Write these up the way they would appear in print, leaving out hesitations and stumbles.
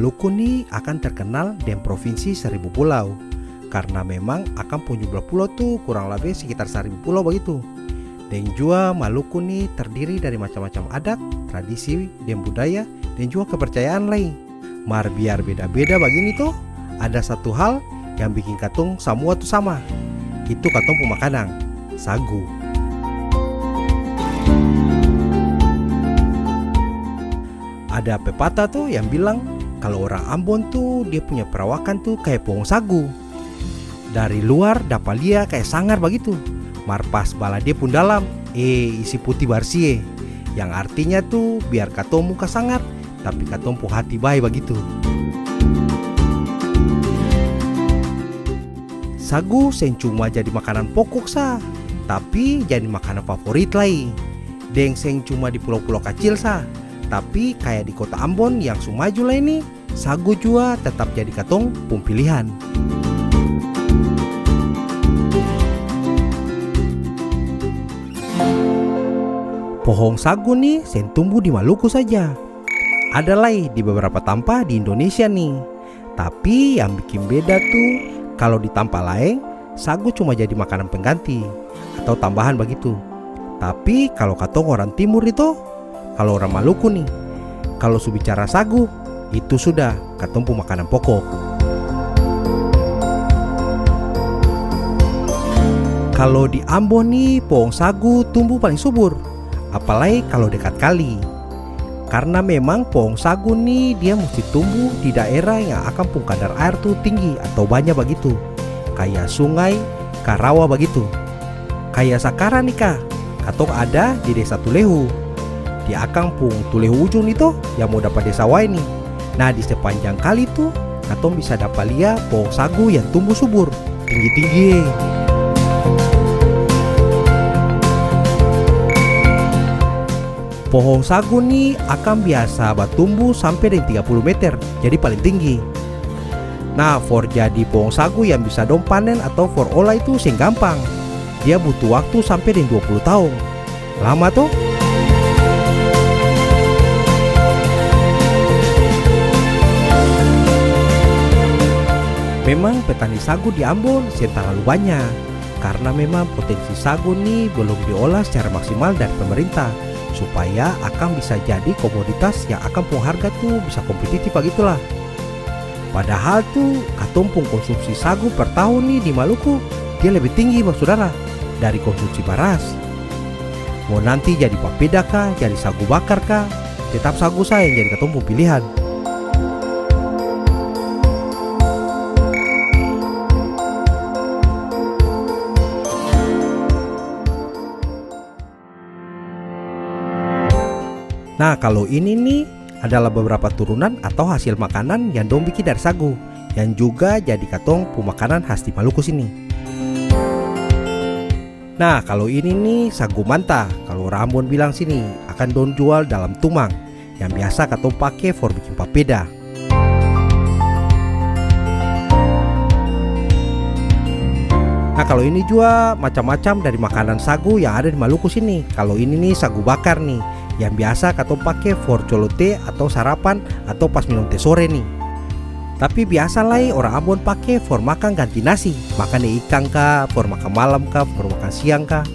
Maluku nih akan terkenal dengan provinsi 1000 pulau. Karena memang akan punya jumlah pulau tuh kurang lebih sekitar 1000 pulau begitu. Dan juga Maluku nih terdiri dari macam-macam adat, tradisi, dan budaya, dan juga kepercayaan lain. Mar biar beda-beda begini tuh, ada satu hal yang bikin katong semua tuh sama. Itu katong pemakanan, sagu. Ada pepatah tuh yang bilang kalau orang Ambon tuh dia punya perawakan tuh kayak pohon sagu. Dari luar dapat lihat kayak sangar begitu. Marpas bala dia pun dalam, isi putih bersih. Yang artinya tuh biar katong muka sangar, tapi katong pu hati baik begitu. Sagu sen cuma jadi makanan pokok sah, tapi jadi makanan favorit lain. Deng sen cuma di pulau-pulau kecil sah, tapi kayak di kota Ambon yang sumaju lah ini, sagu juga tetap jadi katong pun pilihan. Pohon sagu nih sen tumbuh di Maluku saja. Ada lagi di beberapa tempat di Indonesia nih. Tapi yang bikin beda tuh kalau di tempat lain sagu cuma jadi makanan pengganti atau tambahan begitu. Tapi kalau katong orang timur itu, kalau orang Maluku nih, kalau su bicara sagu itu sudah katong pu makanan pokok. Kalau di Ambon nih pohon sagu tumbuh paling subur, apalagi kalau dekat kali. Karena memang pohon sagu nih dia mesti tumbuh di daerah yang akan pun kadar air tuh tinggi atau banyak begitu. Kayak sungai, karawa begitu. Kayak sekarang nih kak, katong ada di desa Tulehu. Di Kampung Tulehu ujung itu yang mau dapat desa Wai nih. Nah di sepanjang kali tuh katong bisa dapat lihat pohon sagu yang tumbuh subur, tinggi-tinggi. Pohon sagu nih akan biasa bertumbuh sampai dengan 30 meter, jadi paling tinggi. Nah, for jadi pohon sagu yang bisa dong panen atau for olah itu sing gampang. Dia butuh waktu sampai dengan 20 tahun. Lama tuh. Memang petani sagu di Ambon terlalu banyak. Karena memang potensi sagu nih belum diolah secara maksimal dari pemerintah, supaya akan bisa jadi komoditas yang akan pun harga tuh bisa kompetitif begitulah. Padahal tuh katong pun konsumsi sagu per tahun nih di Maluku dia lebih tinggi bang saudara dari konsumsi beras. Mau nanti jadi papeda kah, jadi sagu bakar kah, tetap sagu saya yang jadi katong pun pilihan. Nah kalau ini nih adalah beberapa turunan atau hasil makanan yang dong bikin dari sagu, yang juga jadi katong pemakanan khas di Maluku sini. Nah kalau ini nih sagu manta, kalau orang Ambon bilang sini akan dong jual dalam tumang, yang biasa katong pakai for bikin papeda. Nah kalau ini juga macam-macam dari makanan sagu yang ada di Maluku sini. Kalau ini nih sagu bakar nih, yang biasa katong pakai for colo teh atau sarapan atau pas minum teh sore nih. Tapi biasa lah orang Ambon pakai for makan ganti nasi, makan ikan kah, for makan malam kah, for makan siang kah.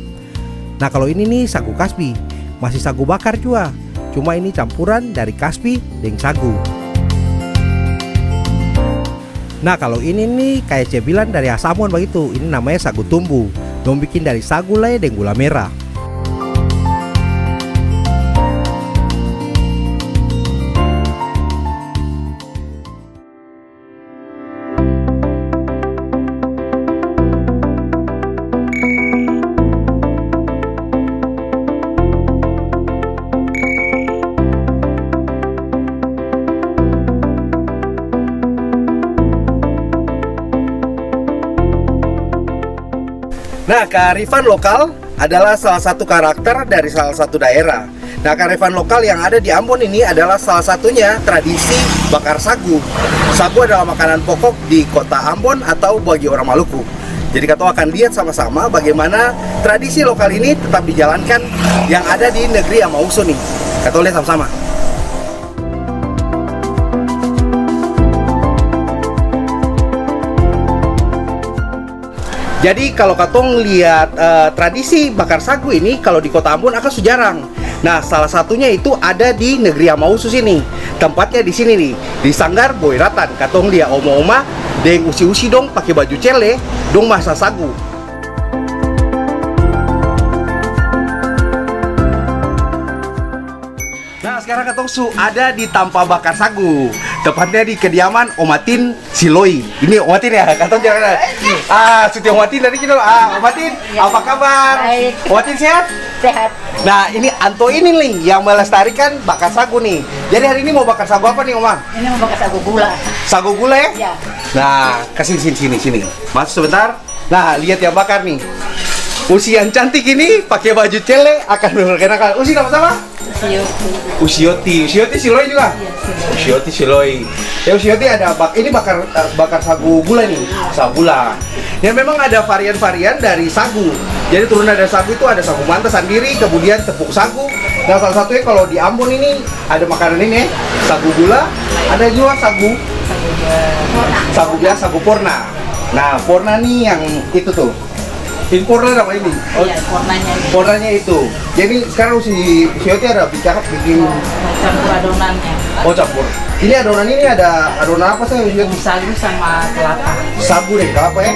Nah kalau ini nih sagu kasbi, masih sagu bakar juga, cuma ini campuran dari kasbi dengan sagu. Nah kalau ini nih kayak cebilan dari Asamuan begitu, ini namanya sagu tumbu. Dong bikin dari sagu lah dan gula merah. Nah, kearifan lokal adalah salah satu karakter dari salah satu daerah. Nah, kearifan lokal yang ada di Ambon ini adalah salah satunya tradisi bakar sagu. Sagu adalah makanan pokok di kota Ambon atau bagi orang Maluku. Jadi kita akan lihat sama-sama bagaimana tradisi lokal ini tetap dijalankan yang ada di negeri Amausu nih. Kita lihat sama-sama. Jadi kalau katong lihat tradisi bakar sagu ini kalau di Kota Ambon akan jarang. Nah, salah satunya itu ada di negeri Amausu sini. Tempatnya di sini nih, di Sanggar Boiratan. Katong lihat oma-oma deng usi-usi dong pakai baju cele, dong masak sagu. Nah, sekarang katong ada di Tampa Bakar Sagu. Tepatnya di kediaman Omatin Siloi. Ini Omatin ya, katong jangan. Suti Omatin dari kita. Omatin, apa kabar? Baik. Omatin sehat? Sehat. Nah, ini Anto ini nih yang melestarikan bakar sagu nih. Jadi hari ini mau bakar sagu apa nih, Oma? Ini mau bakar sagu gula. Sagu gula ya? Ya. Nah, kasih sini. Masuk sebentar. Nah, lihat yang bakar nih. Usi yang cantik ini pakai baju cele akan memperkenalkan. Usi sama-sama? Usioti Siloi juga? Iya, Usioti Siloi. Ya, Usioti ada ini bakar sagu gula nih, sagu gula. Ya memang ada varian-varian dari sagu. Jadi turunan dari sagu itu ada sagu manta sendiri, kemudian tepung sagu. Nah, salah satunya kalau di Ambon ini ada makanan ini, sagu gula, ada juga sagu biasa, sagu porna. Nah, porna nih yang itu tuh. Ini porna apa ini? Iya, warnanya. Pornanya itu. Jadi sekarang si Yoti ada bikin Campur adonannya. oh campur. Ini adonan ini ada adonan apa sih? Sagu sama kelapa. Sagu deh, kelapa ya.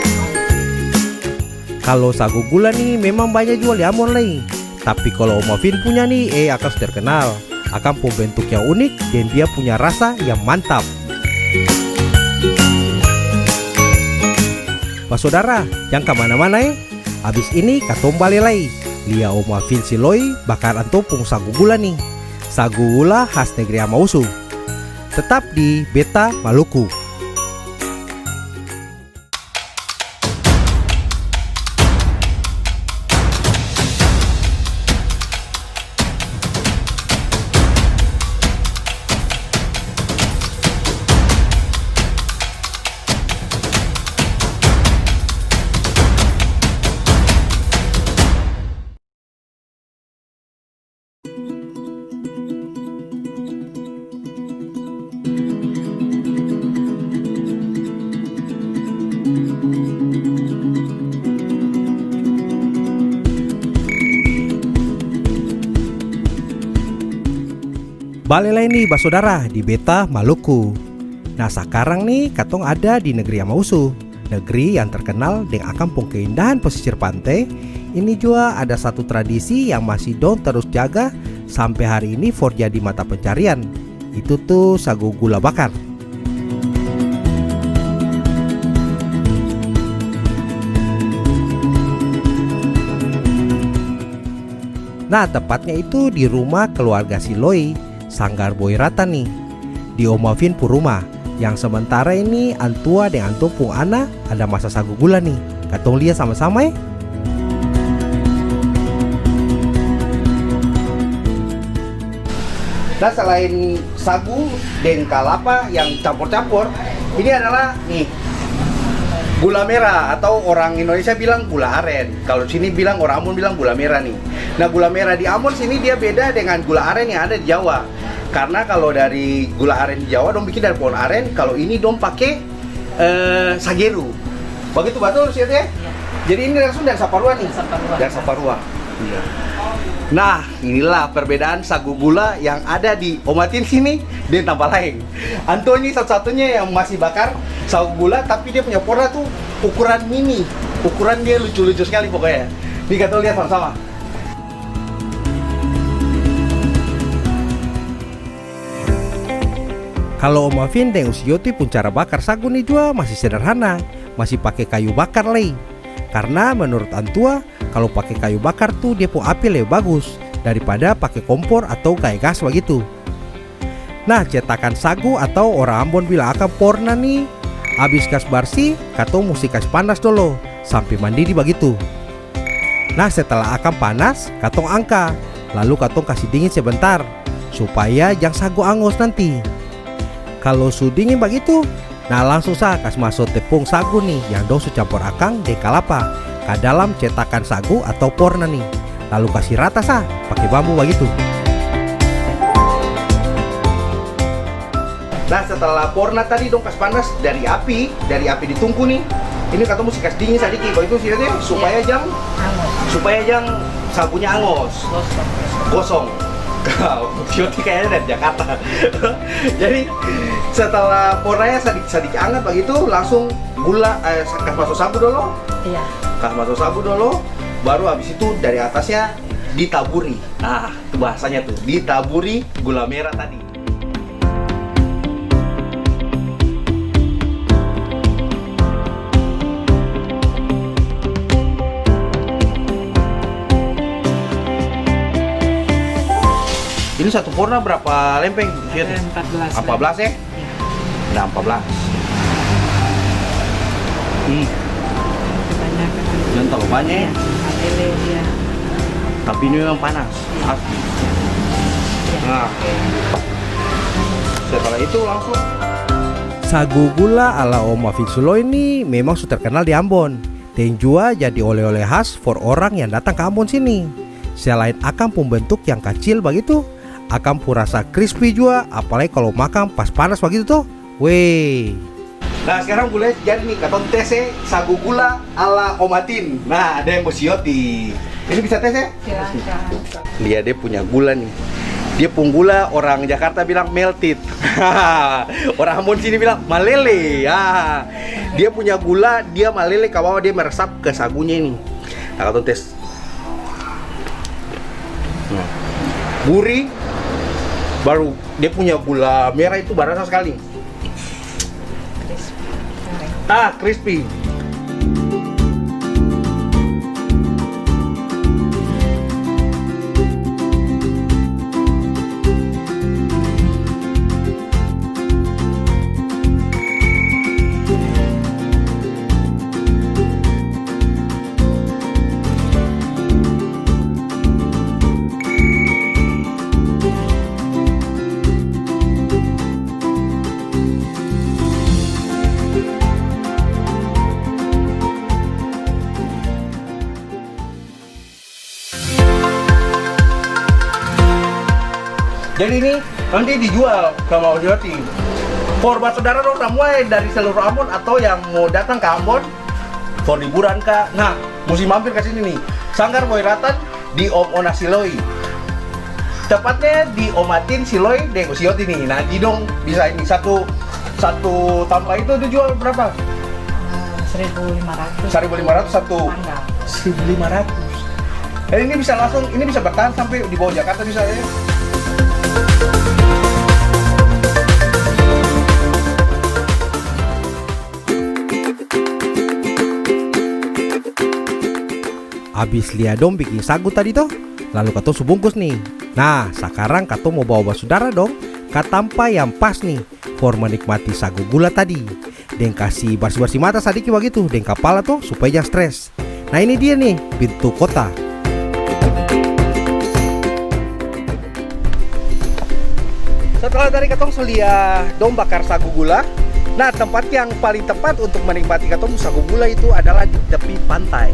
Kalau sagu gula nih memang banyak jual di Ambon nih. Tapi kalau Om Afin punya nih, akan sudah terkenal. Akan bentuk yang unik dan dia punya rasa yang mantap. Pak saudara, yang kemana-mana ya? Habis ini katong balik lagi. Lia Om Afin Siloi bakar antopung sagu gula nih. Sagu gula khas negeri Amausu. Tetap di Beta Maluku. Balik lagi nih Pak saudara di Beta Maluku. Nah sekarang nih katong ada di negeri Amausu, negeri yang terkenal dengan kampung keindahan pesisir pantai. Ini juga ada satu tradisi yang masih dong terus jaga sampai hari ini for jadi mata pencarian. Itu tuh sagu gula bakar. Nah tepatnya itu di rumah keluarga Siloi Sanggar Boiratan nih, di Om Afin Puruma. Yang sementara ini antua dengan antopung ana ada masa sagu gula nih. Katong lihat sama-sama ya. Nah selain sagu dan kelapa yang campur-campur, ini adalah nih gula merah atau orang Indonesia bilang gula aren. Kalau sini bilang orang Ambon bilang gula merah nih. Nah gula merah di Ambon sini dia beda dengan gula aren yang ada di Jawa. Karena kalau dari gula aren di Jawa dong bikin dari pohon aren, kalau ini dong pakai sageru. Begitu betul sih ya? Jadi ini langsung dari Saparua nih. Dari Saparua. Iya. Nah, inilah perbedaan sagu gula yang ada di Omatin sini dan Tampa Laeng. Anto ini satu-satunya yang masih bakar sagu gula, tapi dia punya porna tuh ukuran mini. Ukuran dia lucu-lucu sekali pokoknya. Nih kita lihat sama-sama. Kalau Om Afin dan Usioti pun cara bakar sagu nih juga masih sederhana, masih pakai kayu bakar lei. Karena menurut antua kalau pakai kayu bakar tuh dia pun api lebih bagus daripada pakai kompor atau kayak gas begitu. Nah cetakan sagu atau orang Ambon bilang akan porna nih, habis gas bersih katong mesti kasih panas dulu sampai mendidih begitu. Nah setelah akan panas katong angka, lalu katong kasih dingin sebentar supaya jangan sagu angus nanti. Kalau sudah dingin begitu, nah langsung saya kasih masuk tepung sagu nih yang dong campur akang dan kelapa ke dalam cetakan sagu atau porna nih. Lalu kasih rata sah pakai bambu begitu. Nah setelah porna tadi dong kasih panas dari api ditungku nih. ini kata mesti kasih dingin sedikit, begitu sih deh, supaya jang sagunya angos, gosong. Syoti kayaknya dari Jakarta. Jadi setelah warnanya sedikit hangat begitu, langsung gula kasih masuk sagu dulu. Iya. Kasih masuk sagu dulu, baru habis itu dari atasnya ditaburi. Nah, itu bahasanya tuh, ditaburi gula merah tadi. Ini satu porna berapa lempeng? 14. 14 ya? Nah, 14. Kebanyakan. Jangan terlalu banyak ya. Lele ya. Tapi ini memang panas. Asli. Nah, setelah itu langsung sagu gula ala Om Afik Sulo ini memang sudah terkenal di Ambon. Dan juga jadi oleh-oleh khas for orang yang datang ke Ambon sini. Selain akan pembentuk yang kecil begitu, akan rasa crispy juga, apalagi kalau makan pas panas begitu tuh. Weh. Nah sekarang boleh jadi nih katon tes sagu gula ala Omatin. Nah ada yang mau sioti. Ini bisa tes ya? Silakan. Lihat dia punya gula nih. Dia pun gula, orang Jakarta bilang melted. Orang Ambon sini bilang malele. Dia punya gula, dia malele ke bawah, dia meresap ke sagunya ini. Nah katon tes. Gurih. Baru dia punya gula merah itu berasa sekali. Crispy. Jadi ini nanti dijual sama Ojoti. For saudara orang mulai dari seluruh Ambon atau yang mau datang ke Ambon, for liburan kah? Nah, mesti mampir ke sini nih. Sanggar Boyratan di Om Ona Siloi. Tepatnya di Omatin Siloi dan Osioti nih. Nah, Jidong bisa ini satu tambah itu dijual berapa? 1.500. 1.500 satu. Mangga. 1.500. Dan ini bisa langsung, ini bisa bertahan sampai di bawah Jakarta bisa ya. Habis lihat dong bikin sagu tadi toh, lalu kato subungkus nih. Nah, sekarang kato mau bawa saudara dong ke tempat yang pas nih for menikmati sagu gula tadi. Dan kasih bersih-bersih mata sedikit begitu, dan kepala tuh supaya jangan stres. Nah ini dia nih, pintu kota. Setelah dari katong selia dong bakar sagu gula, nah tempat yang paling tepat untuk menikmati katong sagu gula itu adalah di tepi pantai.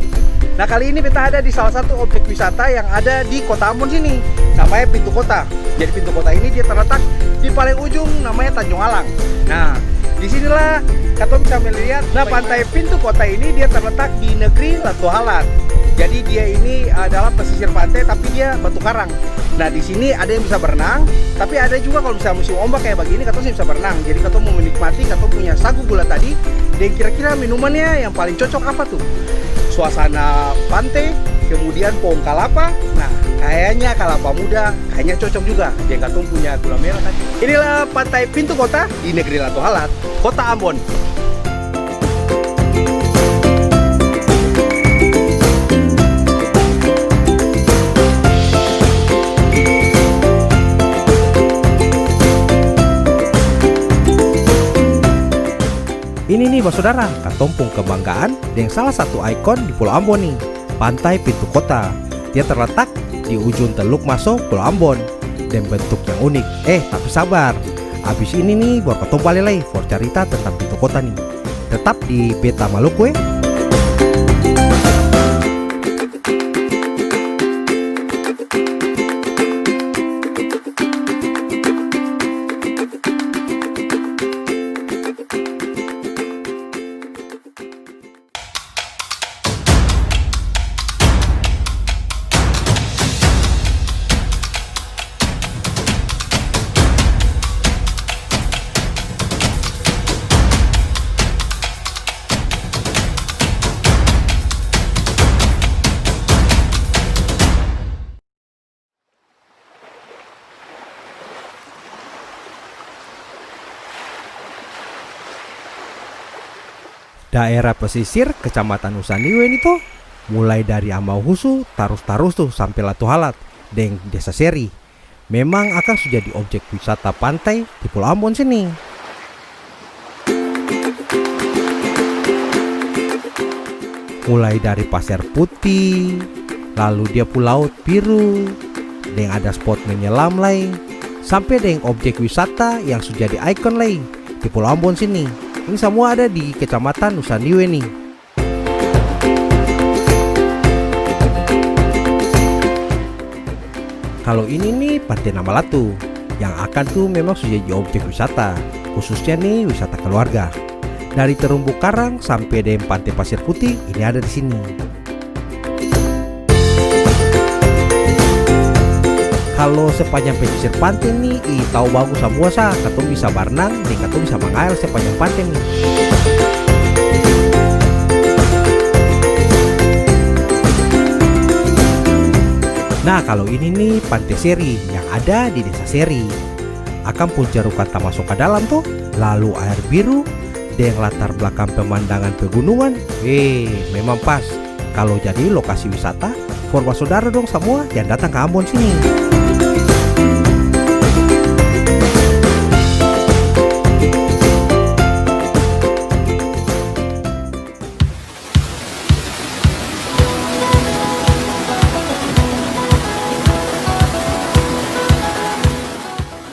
Nah kali ini kita ada di salah satu objek wisata yang ada di kota Ambon sini, namanya Pintu Kota. Jadi Pintu Kota ini dia terletak di paling ujung, namanya Tanjung Alang. Nah disinilah katong bisa melihat. Nah pantai Pintu Kota ini dia terletak di negeri Latuhalat. Jadi dia ini adalah pesisir pantai tapi dia batu karang. Nah di sini ada yang bisa berenang, tapi ada juga kalau misalnya musim ombak kayak begini katong bisa berenang. Jadi katong mau menikmati, katong punya sagu gula tadi. Dan kira-kira minumannya yang paling cocok apa tuh? Suasana pantai, kemudian pohon kelapa. Nah kayaknya kelapa muda kayaknya cocok juga. Dia katong punya gula merah tadi. Inilah pantai Pintu Kota di negeri Latuhalat, Kota Ambon. Ini nih saudara, katompung kebanggaan dan salah satu ikon di Pulau Ambon nih, Pantai Pintu Kota. Dia terletak di ujung teluk masuk Pulau Ambon dan bentuk yang unik. Tapi sabar, habis ini nih baru ketemu balik lagi for cerita tentang Pintu Kota nih. Tetap di Beta Maluku ya. Daerah pesisir Kecamatan Usaniwe ini tuh mulai dari Amauhusu tarus tuh sampai Latuhalat dan Desa Seri. Memang akan jadi objek wisata pantai di Pulau Ambon sini. Mulai dari pasir putih, lalu dia Pulau Biru, dan ada spot menyelam lain, sampai dengan objek wisata yang sudah jadi ikon lain di Pulau Ambon sini. Ini semua ada di Kecamatan Usaniwe nih. Kalau ini nih Pantai Namalatu yang akan tuh memang sudah jadi objek wisata, khususnya nih wisata keluarga. Dari terumbu karang sampai dengan Pantai Pasir Putih ini ada di sini. Kalau sepanjang pesisir pantai nih, tahu bagus semua sah, katong bisa berenang dan katong bisa mengair sepanjang pantai nih. Nah kalau ini nih Pantai Seri yang ada di Desa Seri. Akan pun jarukan tak masuk ke dalam tuh, lalu air biru dan latar belakang pemandangan pegunungan. Memang pas kalau jadi lokasi wisata for saudara dong semua yang datang ke Ambon sini.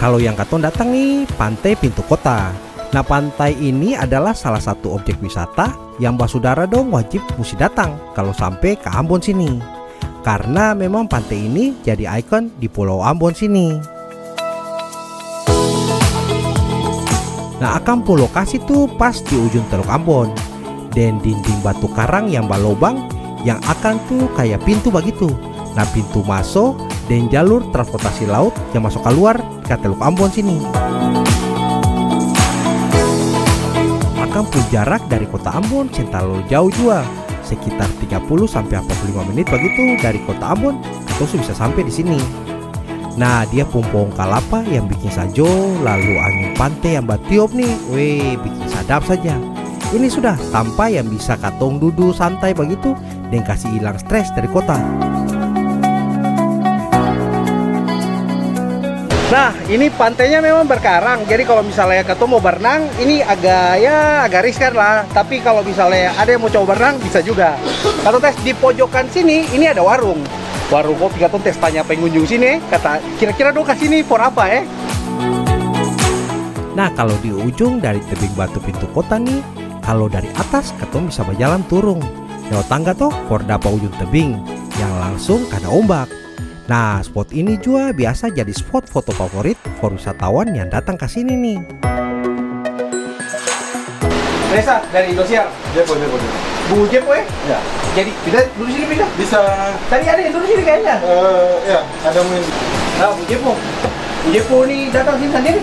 Kalau yang katong datang nih, Pantai Pintu Kota. Nah, pantai ini adalah salah satu objek wisata yang basudara dong wajib mesti datang kalau sampai ke Ambon sini. Karena memang pantai ini jadi ikon di Pulau Ambon sini. Nah, akan pun lokasi tuh pas di ujung Teluk Ambon. Dan dinding batu karang yang balobang yang akan tuh kayak pintu begitu. Nah, pintu masuk dan jalur transportasi laut yang masuk keluar ke Teluk Ambon sini. Akan pun jarak dari kota Ambon terlalu jauh juga, sekitar 30-45 menit begitu dari kota Ambon, terus bisa sampai di sini. Nah, dia pohon kelapa yang bikin sajo, lalu angin pantai yang batiup nih, bikin sadap saja. Ini sudah tanpa yang bisa katong duduk santai begitu dan kasih hilang stres dari kota. Nah, ini pantainya memang berkarang. Jadi kalau misalnya ketemu mau berenang, ini agak riskan lah. Tapi kalau misalnya ada yang mau coba berenang, bisa juga. Kalau tes di pojokan sini, ini ada warung kopi. Katong tes tanya pengunjung sini, kata kira-kira dong ke sini for apa ya? Nah, kalau di ujung dari tebing batu Pintu Kota nih, kalau dari atas ketong bisa berjalan turun lewat tangga toh for dapat ujung tebing yang langsung kena ombak. Nah, spot ini juga biasa jadi spot foto favorit for wisatawan yang datang ke sini nih. Reza dari Indosiar. Jepo. Bu Jepo ya? Ya. Jadi kita dulu sini pindah? Bisa. Tadi ada yang dulu sini kayaknya. Ya, ada main. Nah, Bu Jepo. Bu Jepo nih datang sini sendiri?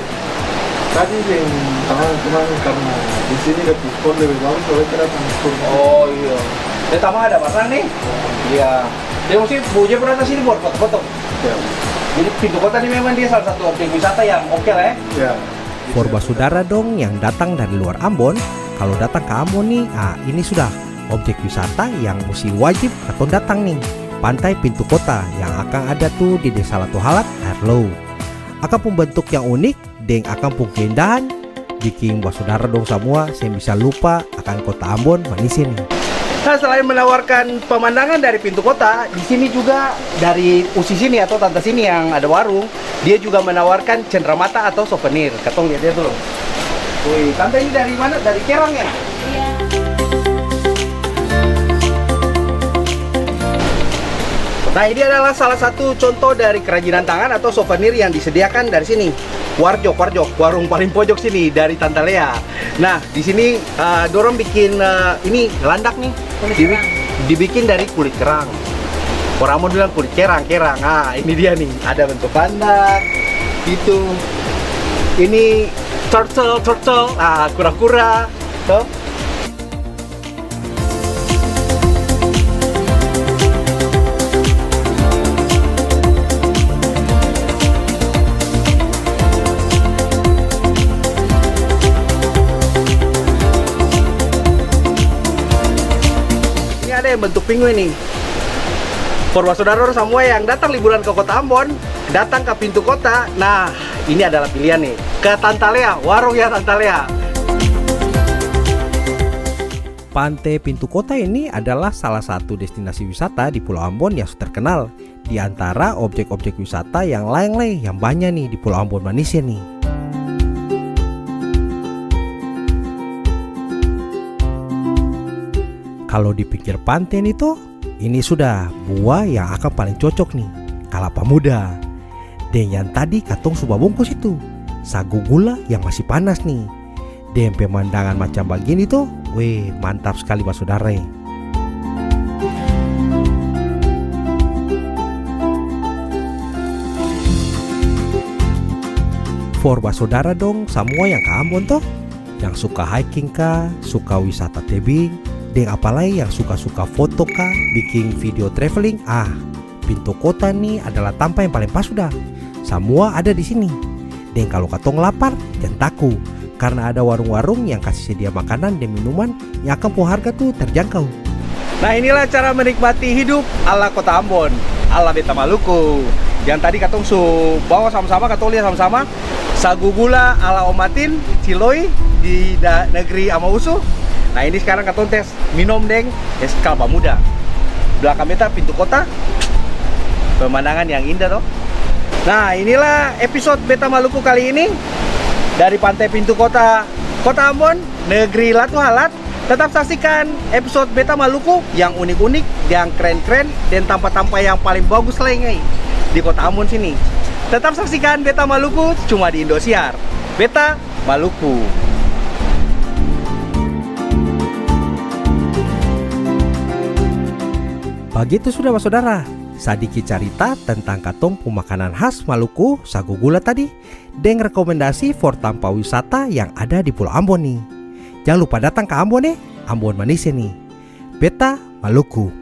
Tadi yang cuman karena di sini ada spot lebih bagus, soalnya kita datang spot. Oh iya. Dan tambah ada barang nih? Iya. Dia mesti Bu Jepo datang sini buat foto-foto. Ya. Jadi Pintu Kota ini memang dia salah satu objek wisata yang oke lah ya. Ya. For basudara dong yang datang dari luar Ambon, kalau datang ke Ambon nih, ini sudah objek wisata yang mesti wajib katong datang nih. Pantai Pintu Kota yang akan ada tuh di Desa Latuhalat, Airlow. Akan pun bentuk yang unik dan akan pun keindahan bikin basudara dong semua saya bisa lupa akan kota Ambon manisin. Nah, selain menawarkan pemandangan dari Pintu Kota, di sini juga dari usi sini atau tante sini yang ada warung, dia juga menawarkan cenderamata atau souvenir. Katong lihat dia dulu. Wih, tante ini dari mana? Dari Kerang ya? Iya. Nah, ini adalah salah satu contoh dari kerajinan tangan atau souvenir yang disediakan dari sini. Warjok, warung paling pojok sini dari Tante Lea. Nah, di sini dorong bikin ini landak nih, dibikin dari kulit kerang. Orang mau bilang kulit kerang. Nah, ini dia nih, ada bentuk landak, itu. Ini turtle, kura-kura, tuh. ada yang bentuk penguin nih. For saudara semua yang datang liburan ke kota Ambon, datang ke pintu kota, nah ini adalah pilihan nih, ke Tantalea, warungnya Tantalea. Pantai Pintu Kota ini adalah salah satu destinasi wisata di Pulau Ambon yang terkenal di antara objek-objek wisata yang lain-lain yang banyak nih di Pulau Ambon Malaysia nih. Kalau di pinggir pantai nih toh, ini sudah buah yang akan paling cocok nih, kelapa muda. Dan yang tadi katong sudah bungkus itu, sagu gula yang masih panas nih. Dan pemandangan macam begini tuh, weh mantap sekali Pak Saudara. For Pak Saudara dong, semua yang ke Ambon toh, yang suka hiking kah, suka wisata tebing, dan apalagi yang suka-suka foto kah, bikin video traveling, Pintu Kota nih adalah tempat yang paling pas sudah. Semua ada di sini. Dan kalau katong lapar, jangan takut. Karena ada warung-warung yang kasih sedia makanan dan minuman yang akan harga tuh terjangkau. Nah inilah cara menikmati hidup ala kota Ambon, ala Beta Maluku. Yang tadi katong bawa sama-sama, katong lihat sama-sama sagu gula ala Omatin, Ciloi di negeri Amausu. Nah ini sekarang katong tes minum deng es kelapa muda. Belakang Beta Pintu Kota, pemandangan yang indah toh. Nah inilah episode Beta Maluku kali ini. Dari Pantai Pintu Kota, Kota Ambon, negeri Latu Halat. Tetap saksikan episode Beta Maluku yang unik-unik, yang keren-keren, dan tampak-tampak yang paling bagus lainnya di Kota Ambon sini. Tetap saksikan Beta Maluku cuma di Indosiar. Beta Maluku. Begitu sudah Mas Saudara, sedikit cerita tentang katong pemakanan khas Maluku, sagu gula tadi, dan rekomendasi for tempat wisata yang ada di Pulau Ambon nih. Jangan lupa datang ke Ambon Ambon Malaysia nih. Beta Maluku.